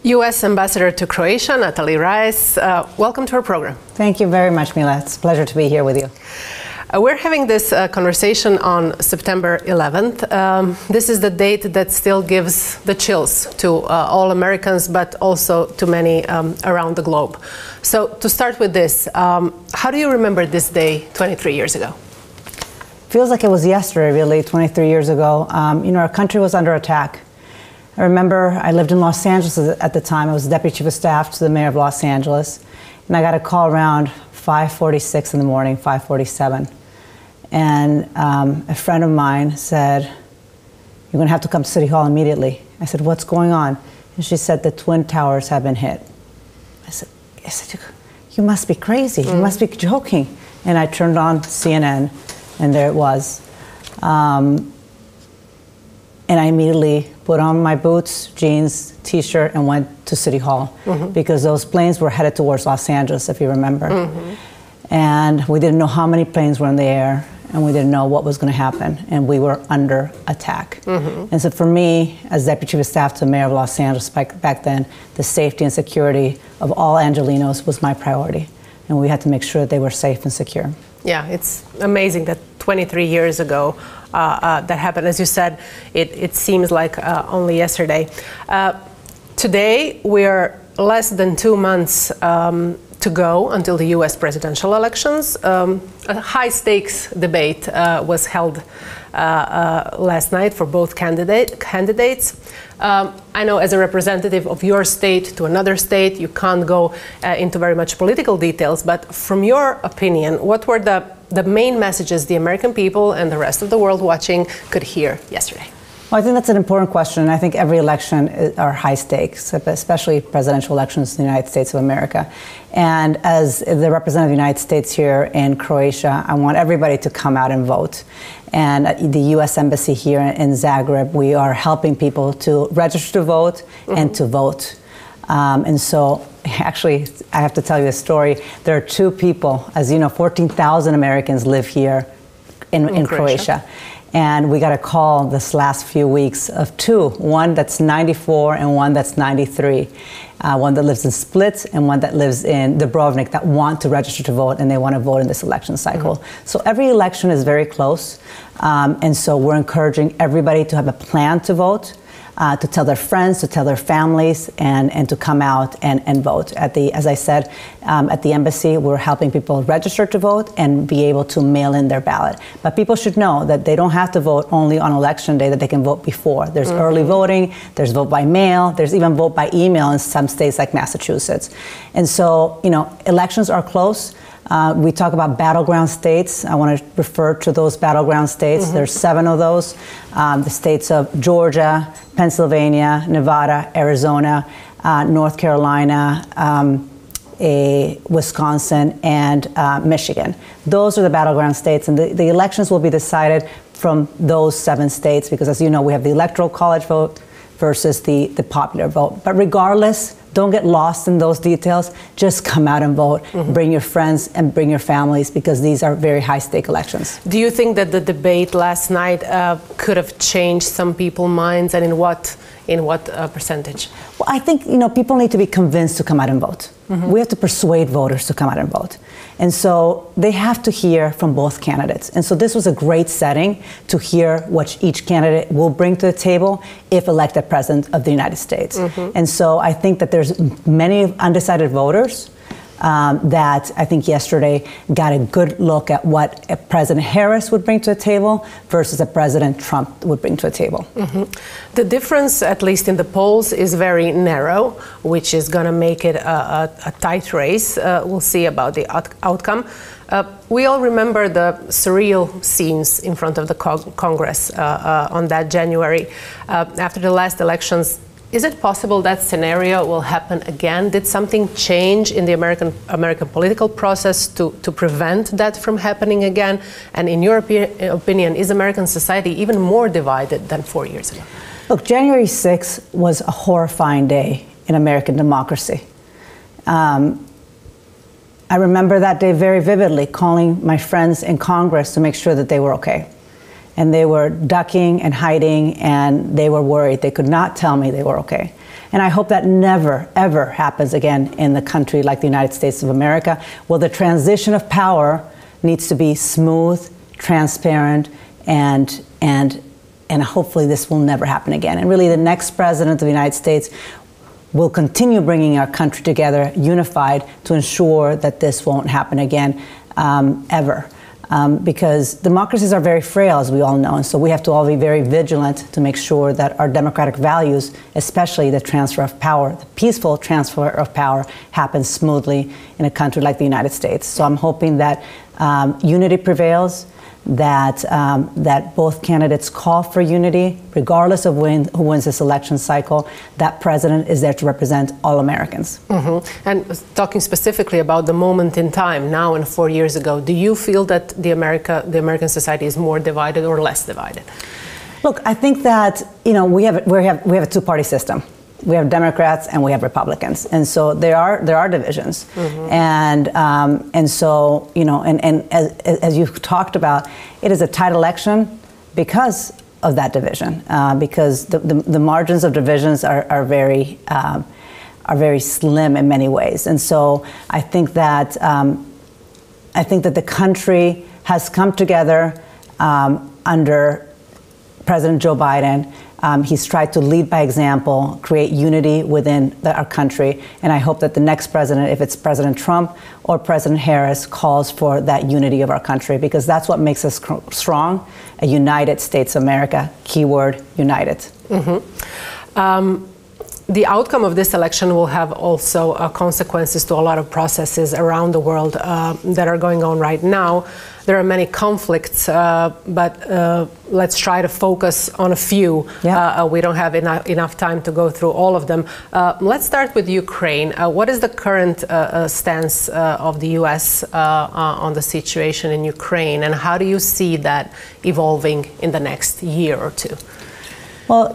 U.S. Ambassador to Croatia, Nathalie Rayes. Welcome to our program. Thank you very much, Mila. It's a pleasure to be here with you. We're having this conversation on September 11th. This is the date that still gives the chills to all Americans, but also to many around the globe. So to start with this, how do you remember this day 23 years ago? Feels like it was yesterday, really, 23 years ago. Our country was under attack. I remember I lived in Los Angeles at the time. I was Deputy Chief of Staff to the Mayor of Los Angeles. And I got a call around 5:46 in the morning, 5:47. And a friend of mine said, "You're going to have to come to City Hall immediately." I said, "What's going on?" And she said, "The Twin Towers have been hit." I said, "You must be crazy. You must be joking." And I turned on CNN, and there it was. And I immediately put on my boots, jeans, T-shirt, and went to City Hall because those planes were headed towards Los Angeles, if you remember. And we didn't know how many planes were in the air, and we didn't know what was going to happen, and we were under attack. And so for me, as Deputy Chief of Staff to the Mayor of Los Angeles back then, the safety and security of all Angelenos was my priority, and we had to make sure that they were safe and secure. Yeah, it's amazing that 23 years ago that happened. As you said, it seems like only yesterday. Today, we're less than 2 months to go until the U.S. presidential elections. A high-stakes debate was held last night for both candidates. I know as a representative of your state to another state, you can't go into very much political details, but from your opinion, what were the main messages the American people and the rest of the world watching could hear yesterday? Well, I think that's an important question. I think every election are high stakes, especially presidential elections in the United States of America. And as the representative of the United States here in Croatia, I want everybody to come out and vote. And at the U.S. Embassy here in Zagreb, we are helping people to register to vote and to vote. And so, actually, I have to tell you a story. There are two people, as you know, 14,000 Americans live here in Croatia. And we got a call this last few weeks of two, one that's 94 and one that's 93. One that lives in Split and one that lives in Dubrovnik that want to register to vote and they want to vote in this election cycle. So every election is very close. And so we're encouraging everybody to have a plan to vote, to tell their friends, to tell their families, and to come out and vote. As I said, at the embassy, we're helping people register to vote and be able to mail in their ballot. But people should know that they don't have to vote only on election day, that they can vote before. There's early voting, there's vote by mail, there's even vote by email in some states like Massachusetts. And so, elections are close. We talk about battleground states. I want to refer to those battleground states. There's 7 of those. The states of Georgia, Pennsylvania, Nevada, Arizona, North Carolina, Wisconsin, and Michigan. Those are the battleground states, and the elections will be decided from those 7 states because, as you know, we have the Electoral College vote versus the popular vote. But regardless, don't get lost in those details. Just come out and vote. Bring your friends and bring your families because these are very high-stake elections. Do you think that the debate last night could have changed some people's minds, and in what percentage? Well, I think people need to be convinced to come out and vote. We have to persuade voters to come out and vote. And so they have to hear from both candidates. And so this was a great setting to hear what each candidate will bring to the table if elected president of the United States. And so I think that there's many undecided voters that I think yesterday got a good look at what a President Harris would bring to the table versus a President Trump would bring to the table. The difference, at least in the polls, is very narrow, which is going to make it a tight race. We'll see about the outcome. We all remember the surreal scenes in front of the Congress on that January. After the last elections, is it possible that scenario will happen again? Did something change in the American political process to prevent that from happening again? And in your opinion, is American society even more divided than 4 years ago? Look, January 6th was a horrifying day in American democracy. I remember that day very vividly, calling my friends in Congress to make sure that they were okay. and they were ducking and hiding, and they were worried. They could not tell me they were okay. And I hope that never, ever happens again in the country like the United States of America, where the transition of power needs to be smooth, transparent, and hopefully this will never happen again. And really the next president of the United States will continue bringing our country together, unified, to ensure that this won't happen again, ever. Because democracies are very frail, as we all know, and so we have to all be very vigilant to make sure that our democratic values, especially the transfer of power, the peaceful transfer of power, happens smoothly in a country like the United States. So I'm hoping that unity prevails, that both candidates call for unity, regardless of who wins this election cycle. That president is there to represent all Americans. Mm-hmm. And talking specifically about the moment in time, now and 4 years ago, do you feel that the American society is more divided or less divided? Look, I think that we have a two-party system. We have Democrats and we have Republicans, and so there are divisions, and so as you've talked about, it is a tight election because of that division, because the margins of divisions are very slim in many ways, and so I think that the country has come together under President Joe Biden. He's tried to lead by example, create unity within our country, and I hope that the next president, if it's President Trump or President Harris, calls for that unity of our country, because that's what makes us strong, a United States of America, keyword united. Mm-hmm. The outcome of this election will have also consequences to a lot of processes around the world that are going on right now. There are many conflicts, but let's try to focus on a few. Yeah. We don't have enough time to go through all of them. Let's start with Ukraine. What is the current stance of the U.S. On the situation in Ukraine, and how do you see that evolving in the next year or two? Well,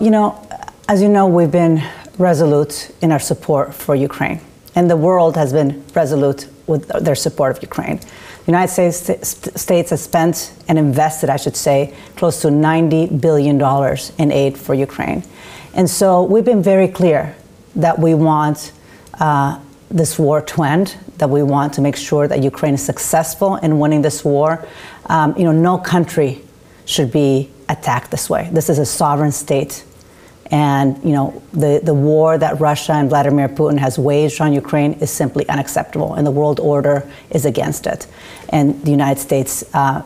as you know, we've been resolute in our support for Ukraine, and the world has been resolute with their support of Ukraine. The United States has spent and invested, I should say, close to $90 billion in aid for Ukraine. And so we've been very clear that we want this war to end, that we want to make sure that Ukraine is successful in winning this war. No country should be attacked this way. This is a sovereign state. And the war that Russia and Vladimir Putin has waged on Ukraine is simply unacceptable, and the world order is against it, and the United States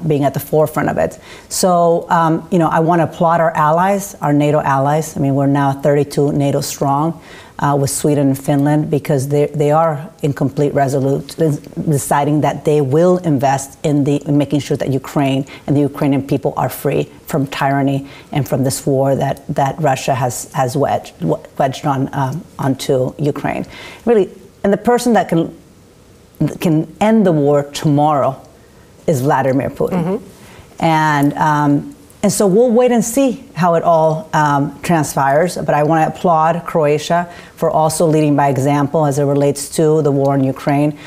being at the forefront of it. So I want to applaud our allies, our NATO allies. I mean, we're now 32 NATO strong with Sweden and Finland, because they are in complete resolute, deciding that they will invest in making sure that Ukraine and the Ukrainian people are free from tyranny and from this war that Russia has wedged onto Ukraine. Really, and the person that can end the war tomorrow is Vladimir Putin. Mm-hmm. And so we'll wait and see how it all transpires. But I want to applaud Croatia for also leading by example as it relates to the war in Ukraine.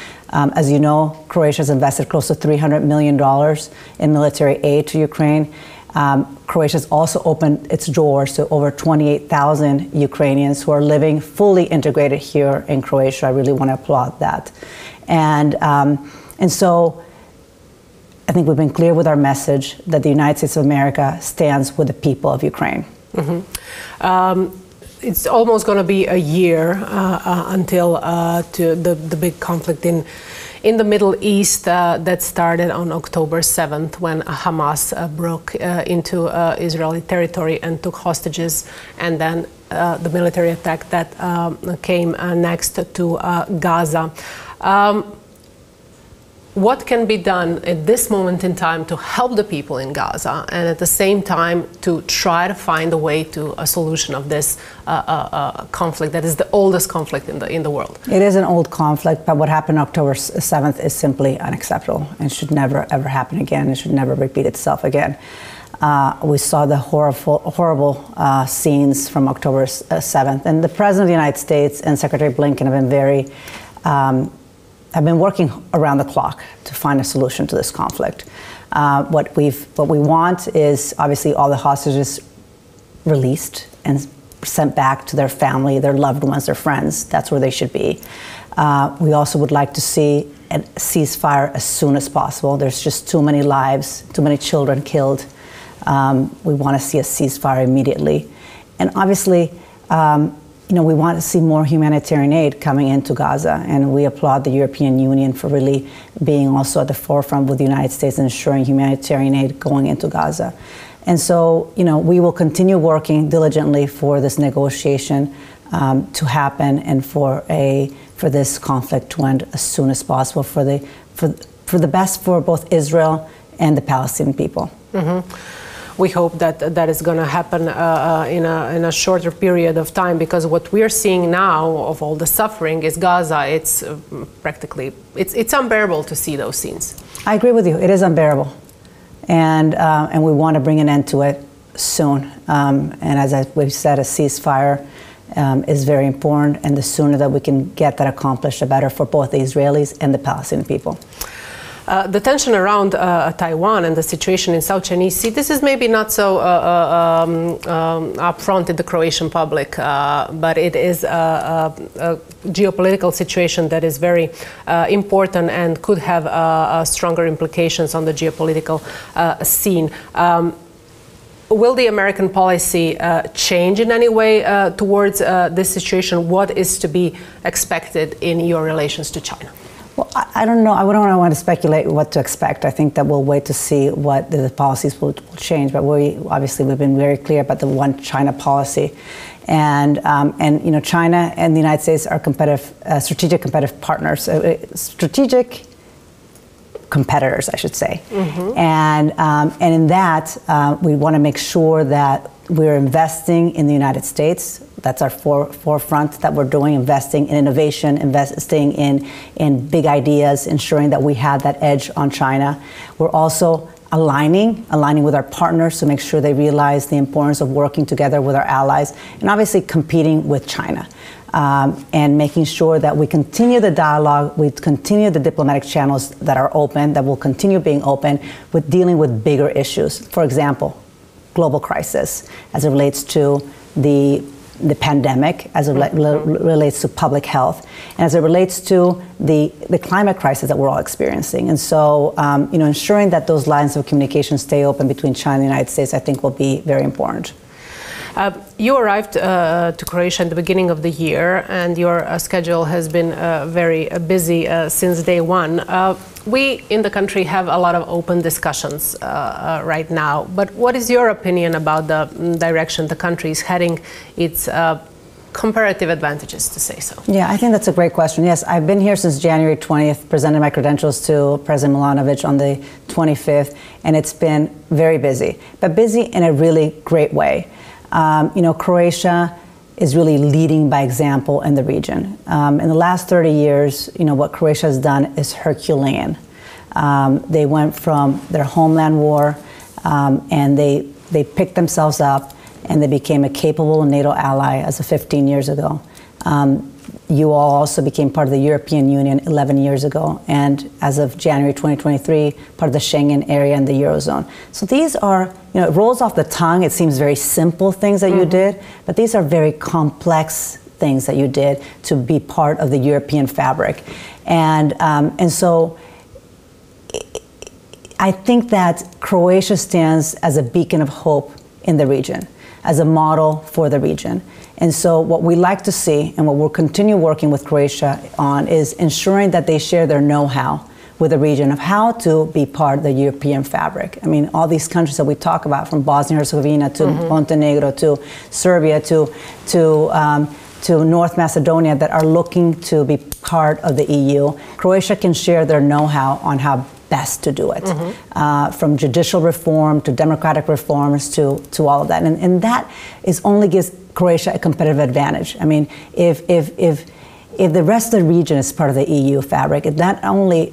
As you know, Croatia has invested close to $300 million in military aid to Ukraine. Croatia has also opened its doors to over 28,000 Ukrainians who are living fully integrated here in Croatia. I really want to applaud that. And so I think we've been clear with our message that the United States of America stands with the people of Ukraine. Mm-hmm. It's almost going to be a year until the big conflict in the Middle East that started on October 7th, when Hamas broke into Israeli territory and took hostages, and then the military attack that came next to Gaza. What can be done at this moment in time to help the people in Gaza, and at the same time to try to find a way to a solution of this conflict that is the oldest conflict in the world? It is an old conflict, but what happened October 7th is simply unacceptable and should never ever happen again. It should never repeat itself again. We saw the horrible scenes from October 7th, and the President of the United States and Secretary Blinken have been working around the clock to find a solution to this conflict. What we want is obviously all the hostages released and sent back to their family, their loved ones, their friends. That's where they should be. We also would like to see a ceasefire as soon as possible. There's just too many lives, too many children killed. We want to see a ceasefire immediately. And obviously, we want to see more humanitarian aid coming into Gaza, and we applaud the European Union for really being also at the forefront with the United States and ensuring humanitarian aid going into Gaza. And so, we will continue working diligently for this negotiation to happen and for this conflict to end as soon as possible for the best for both Israel and the Palestinian people. Mm-hmm. We hope that is going to happen in a shorter period of time, because what we are seeing now of all the suffering is Gaza. It's practically it's unbearable to see those scenes. I agree with you. It is unbearable, and we want to bring an end to it soon. And as we've said, a ceasefire is very important, and the sooner that we can get that accomplished, the better for both the Israelis and the Palestinian people. The tension around Taiwan and the situation in South China Sea, this is maybe not so upfront in the Croatian public, but it is a geopolitical situation that is very important and could have stronger implications on the geopolitical scene. Will the American policy change in any way towards this situation? What is to be expected in your relations to China? Well, I don't know. I don't want to speculate what to expect. I think that we'll wait to see what the policies will change. But we've been very clear about the one China policy, and China and the United States are strategic competitive partners, strategic competitors, I should say. Mm-hmm. And in that, we want to make sure that we're investing in the United States. That's our forefront that we're doing, investing in innovation, investing in big ideas, ensuring that we have that edge on China. We're also aligning with our partners to make sure they realize the importance of working together with our allies, and obviously competing with China. And making sure that we continue the dialogue, we continue the diplomatic channels that are open, that will continue being open, with dealing with bigger issues. For example, global crisis as it relates to the pandemic, as it relates to public health, and as it relates to the climate crisis that we're all experiencing. And so, ensuring that those lines of communication stay open between China and the United States, I think, will be very important. You arrived to Croatia at the beginning of the year, and your schedule has been very busy since day one. We in the country have a lot of open discussions right now, but what is your opinion about the direction the country is heading, its comparative advantages, to say so? Yeah, I think that's a great question. Yes, I've been here since January 20th, presented my credentials to President Milanovic on the 25th, and it's been very busy, but busy in a really great way. Croatia is really leading by example in the region. In the last 30 years, what Croatia has done is Herculean. They went from their homeland war, and they picked themselves up, and they became a capable NATO ally as of 15 years ago. You all also became part of the European Union 11 years ago, and as of January 2023, part of the Schengen area and the Eurozone. So these are, it rolls off the tongue, it seems very simple things that you did, but these are very complex things that you did to be part of the European fabric. And so I think that Croatia stands as a beacon of hope in the region, as a model for the region. And so what we like to see, and what we'll continue working with Croatia on, is ensuring that they share their know-how with the region of how to be part of the European fabric. I mean, all these countries that we talk about, from Bosnia and Herzegovina to Montenegro to Serbia to North Macedonia, that are looking to be part of the EU, Croatia can share their know-how on how best to do it, from judicial reform to democratic reforms to all of that, and that only gives Croatia a competitive advantage. I mean, if the rest of the region is part of the EU fabric, not only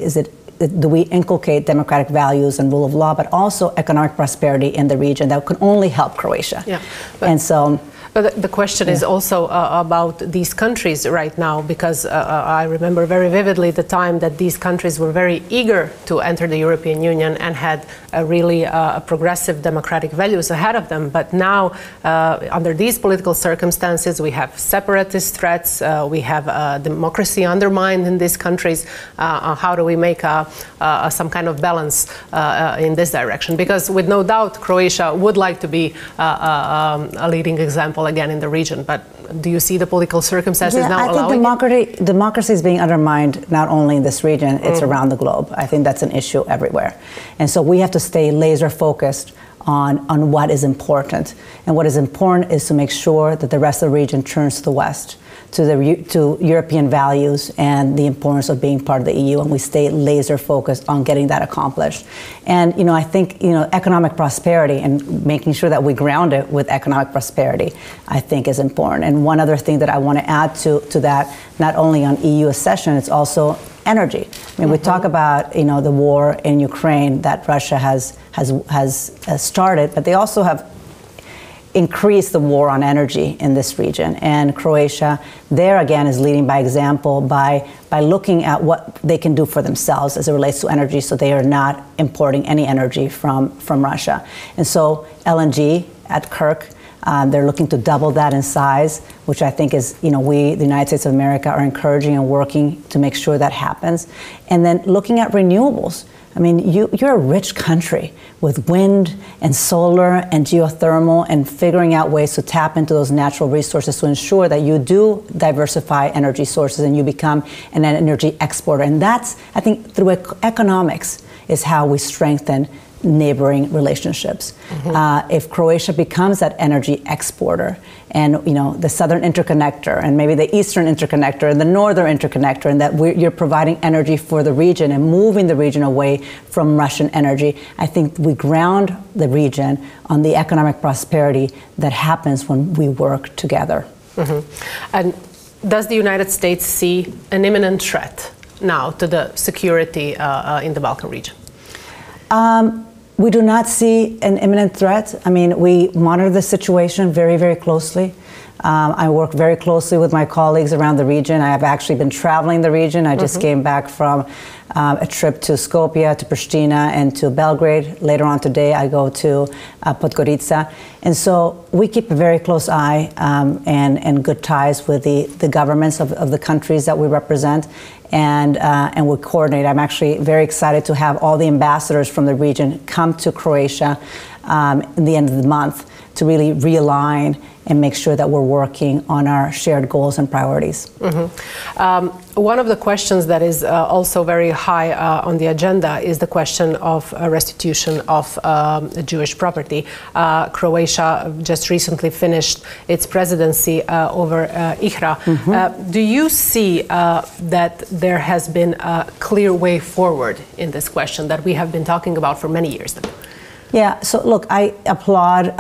do we inculcate democratic values and rule of law, but also economic prosperity in the region that can only help Croatia. Yeah, and so. But the question is also about these countries right now, because I remember very vividly the time that these countries were very eager to enter the European Union and had a really progressive democratic values ahead of them. But now, under these political circumstances, we have separatist threats, we have democracy undermined in these countries. How do we make some kind of balance in this direction? Because with no doubt, Croatia would like to be a leading example again in the region, but do you see the political circumstances now allowing I think democracy is being undermined not only in this region, it's around the globe. I think that's an issue everywhere. And so we have to stay laser focused on what is important. And what is important is to make sure that the rest of the region turns to the West, to European values and the importance of being part of the EU, and we stay laser focused on getting that accomplished. And I think economic prosperity and making sure that we ground it with economic prosperity, I think, is important. And one other thing that I want to add to that, not only on EU accession, it's also energy. I mean, we talk about the war in Ukraine that Russia has started, but they also have increase the war on energy in this region. And Croatia, there again, is leading by example by looking at what they can do for themselves as it relates to energy, so they are not importing any energy from Russia. And so LNG at Kirk, they're looking to double that in size, which I think is, we, the United States of America, are encouraging and working to make sure that happens. And then looking at renewables. I mean, you're a rich country with wind and solar and geothermal, and figuring out ways to tap into those natural resources to ensure that you do diversify energy sources and you become an energy exporter. And that's, I think, through economics is how we strengthen neighboring relationships. If Croatia becomes that energy exporter, and the southern interconnector, and maybe the eastern interconnector, and the northern interconnector, and that you're providing energy for the region and moving the region away from Russian energy, I think we ground the region on the economic prosperity that happens when we work together. And does the United States see an imminent threat now to the security in the Balkan region? We do not see an imminent threat. I mean, we monitor the situation very, very closely. I work very closely with my colleagues around the region. I have actually been traveling the region. I just came back from a trip to Skopje, to Pristina, and to Belgrade. Later on today, I go to Podgorica. And so we keep a very close eye and good ties with the governments of the countries that we represent. And we coordinate. I'm actually very excited to have all the ambassadors from the region come to Croatia in the end of the month to really realign and make sure that we're working on our shared goals and priorities. One of the questions that is also very high on the agenda is the question of restitution of Jewish property. Croatia just recently finished its presidency over IHRA. Do you see that there has been a clear way forward in this question that we have been talking about for many years now? Yeah, so look, I applaud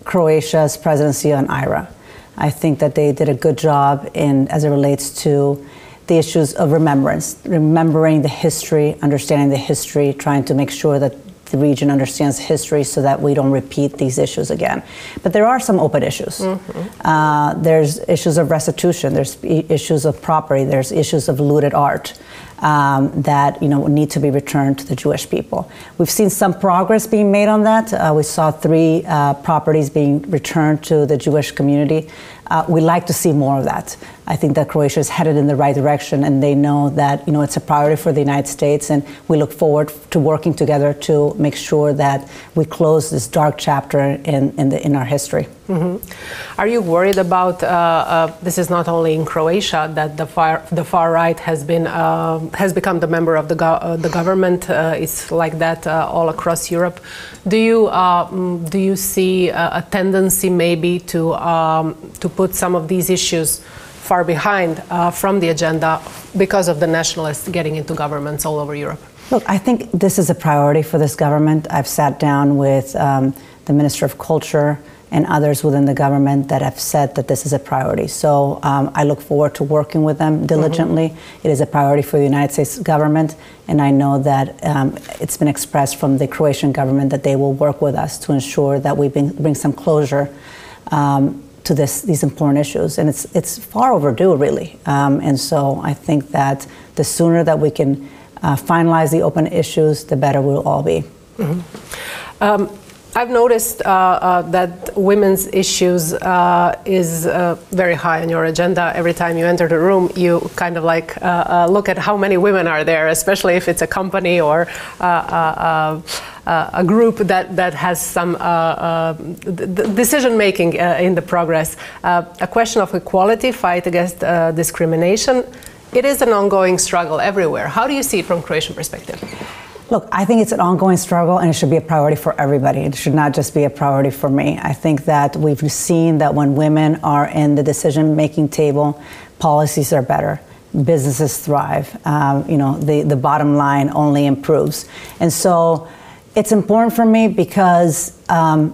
Croatia's presidency on IHRA. I think that they did a good job as it relates to the issues of remembering the history, understanding the history, trying to make sure that the region understands history so that we don't repeat these issues again. But there are some open issues. There's issues of restitution, there's issues of property, there's issues of looted art that need to be returned to the Jewish people. We've seen some progress being made on that. We saw 3 properties being returned to the Jewish community. We like to see more of that. I think that Croatia is headed in the right direction, and they know that it's a priority for the United States, and we look forward to working together to make sure that we close this dark chapter in our history. Are you worried about this? Is not only in Croatia that the far right has become the member of the government. It's like that all across Europe. Do you see a tendency maybe to put some of these issues far behind from the agenda because of the nationalists getting into governments all over Europe? Look, I think this is a priority for this government. I've sat down with the Minister of Culture and others within the government that have said that this is a priority. So I look forward to working with them diligently. It is a priority for the United States government, and I know that it's been expressed from the Croatian government that they will work with us to ensure that we bring some closure to these important issues, and it's far overdue, really. And so I think that the sooner that we can finalize the open issues, the better we'll all be. Mm-hmm. I've noticed that women's issues is very high on your agenda. Every time you enter the room, you kind of like look at how many women are there, especially if it's a company or a group that has some decision making in the progress. A question of equality, fight against discrimination. It is an ongoing struggle everywhere. How do you see it from Croatian perspective? Look, I think it's an ongoing struggle, and it should be a priority for everybody. It should not just be a priority for me. I think that we've seen that when women are in the decision-making table, policies are better, businesses thrive, the bottom line only improves. And so it's important for me because, and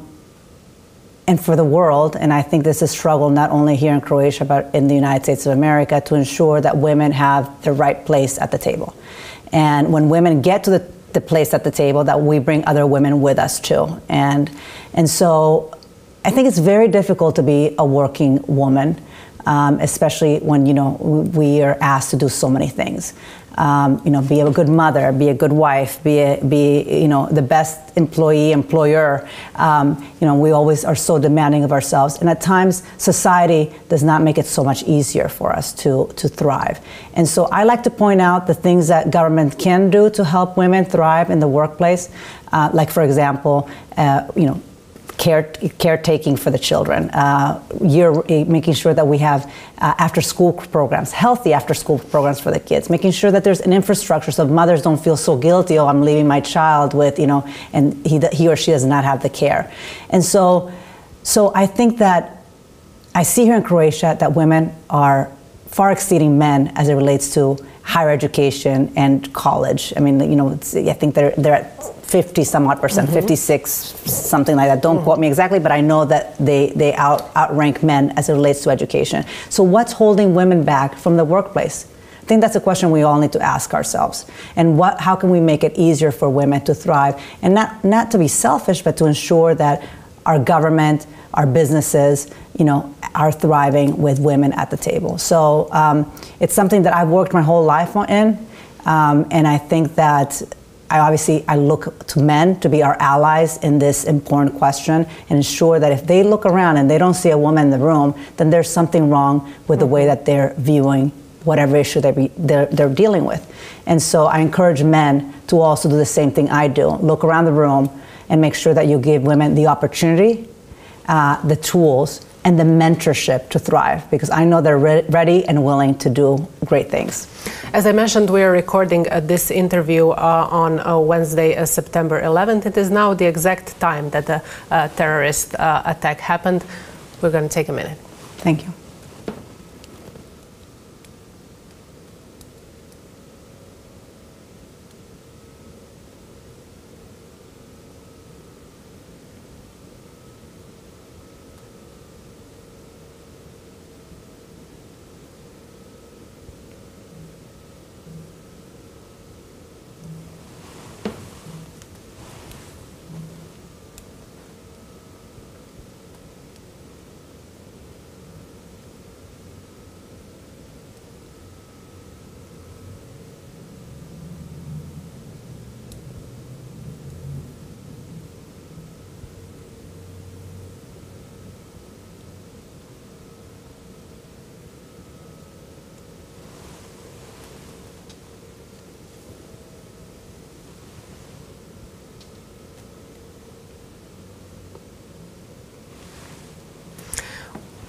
for the world, and I think this is a struggle not only here in Croatia, but in the United States of America, to ensure that women have the right place at the table. And when women get to the place at the table, that we bring other women with us too. And so I think it's very difficult to be a working woman, especially when, we are asked to do so many things. Be a good mother, be a good wife, be the best employee, employer. We always are so demanding of ourselves. And at times, society does not make it so much easier for us to thrive. And so I like to point out the things that government can do to help women thrive in the workplace. Like, for example, caretaking for the children, making sure that we have after-school programs, healthy after-school programs for the kids, making sure that there's an infrastructure so mothers don't feel so guilty, oh, I'm leaving my child with, and he or she does not have the care. And so I think that I see here in Croatia that women are far exceeding men as it relates to higher education and college. I mean, I think they're at 50 some odd percent, mm-hmm. 56, something like that. Don't mm-hmm. quote me exactly, but I know that they outrank men as it relates to education. So what's holding women back from the workplace? I think that's a question we all need to ask ourselves. And how can we make it easier for women to thrive? And not to be selfish, but to ensure that our government, our businesses, are thriving with women at the table. So it's something that I've worked my whole life in, and I think that I look to men to be our allies in this important question and ensure that if they look around and they don't see a woman in the room, then there's something wrong with the way that they're viewing whatever issue they're dealing with. And so I encourage men to also do the same thing I do. Look around the room and make sure that you give women the opportunity, the tools, and the mentorship to thrive, because I know they're ready and willing to do great things. As I mentioned, we are recording this interview on Wednesday, September 11th. It is now the exact time that the terrorist attack happened. We're going to take a minute. Thank you.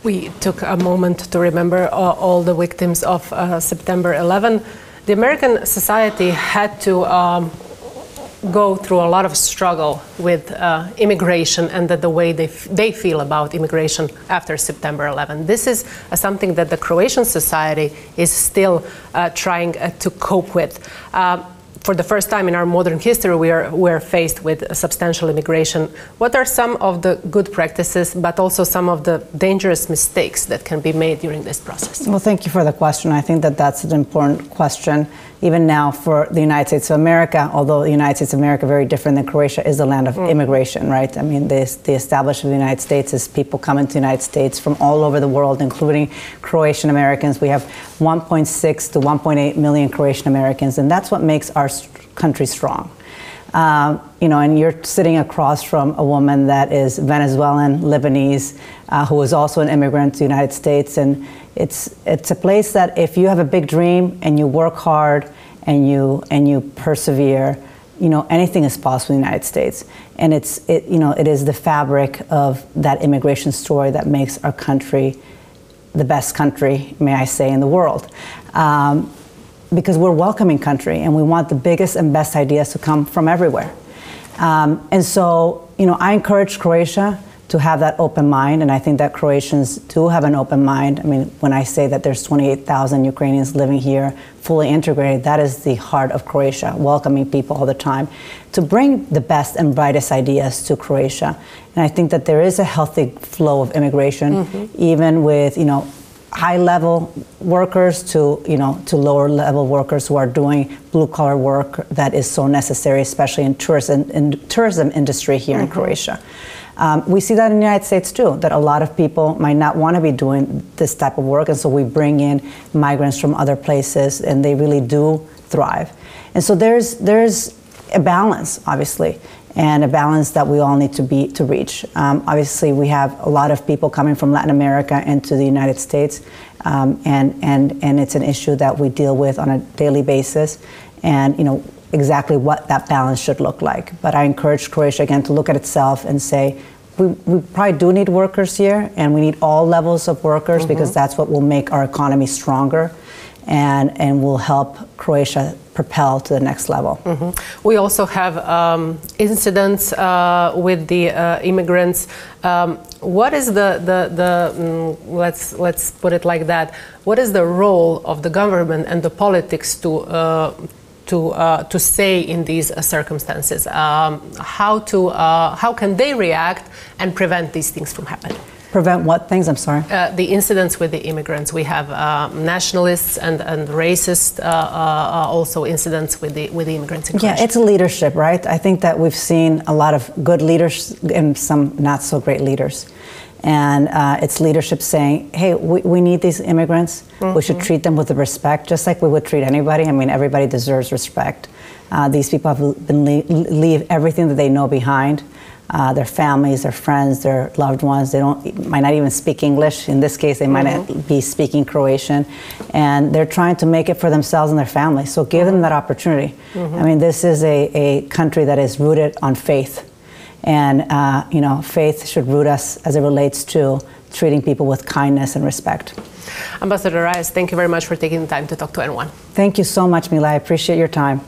We took a moment to remember all the victims of September 11. The American society had to go through a lot of struggle with immigration and the way they feel about immigration after September 11. This is something that the Croatian society is still trying to cope with. For the first time in our modern history, we're faced with substantial immigration. What are some of the good practices, but also some of the dangerous mistakes that can be made during this process? Well, thank you for the question. I think that that's an important question. even now for the United States of America, although the United States of America, very different than Croatia, is the land of immigration, right? I mean, the establishment of the United States is people coming to the United States from all over the world, including Croatian Americans. We have 1.6 to 1.8 million Croatian Americans, and that's what makes our country strong. You know, and you're sitting across from a woman that is Venezuelan, Lebanese, who is also an immigrant to the United States, and it's a place that if you have a big dream and you work hard and you persevere, you know, anything is possible in the United States. And it is the fabric of that immigration story that makes our country the best country, may I say, in the world. Because we're a welcoming country and we want the biggest and best ideas to come from everywhere. And so, you know, I encourage Croatia to have that open mind, and I think that Croatians do have an open mind. I mean, when I say that there's 28,000 Ukrainians living here, fully integrated, that is the heart of Croatia, welcoming people all the time, to bring the best and brightest ideas to Croatia. And I think that there is a healthy flow of immigration, even with, you know, high-level workers to, you know, to lower-level workers who are doing blue-collar work that is so necessary, especially in tourism industry here in Croatia. We see that in the United States too, that a lot of people might not want to be doing this type of work, and so we bring in migrants from other places, and they really do thrive. And so there's a balance, obviously, and a balance that we all need to reach. Obviously, we have a lot of people coming from Latin America into the United States, and it's an issue that we deal with on a daily basis, and you know exactly what that balance should look like. But I encourage Croatia again to look at itself and say, we probably do need workers here, and we need all levels of workers because that's what will make our economy stronger and will help Croatia propel to the next level. We also have incidents with the immigrants. What is let's put it like that, what is the role of the government and the politics to say in these circumstances? How can they react and prevent these things from happening? Prevent what things? I'm sorry. The incidents with the immigrants. We have nationalists and racist also incidents with the immigrants in Croatia. Yeah, it's a leadership, right? I think that we've seen a lot of good leaders and some not so great leaders. And it's leadership saying, hey, we need these immigrants. We should treat them with respect, just like we would treat anybody. I mean, everybody deserves respect. These people have been leave everything that they know behind. Their families, their friends, their loved ones. They might not even speak English. In this case, they might not be speaking Croatian. And they're trying to make it for themselves and their families. So give them that opportunity. I mean, this is a country that is rooted on faith. And, you know, faith should root us as it relates to treating people with kindness and respect. Ambassador Rayes, thank you very much for taking the time to talk to N1. Thank you so much, Mila. I appreciate your time.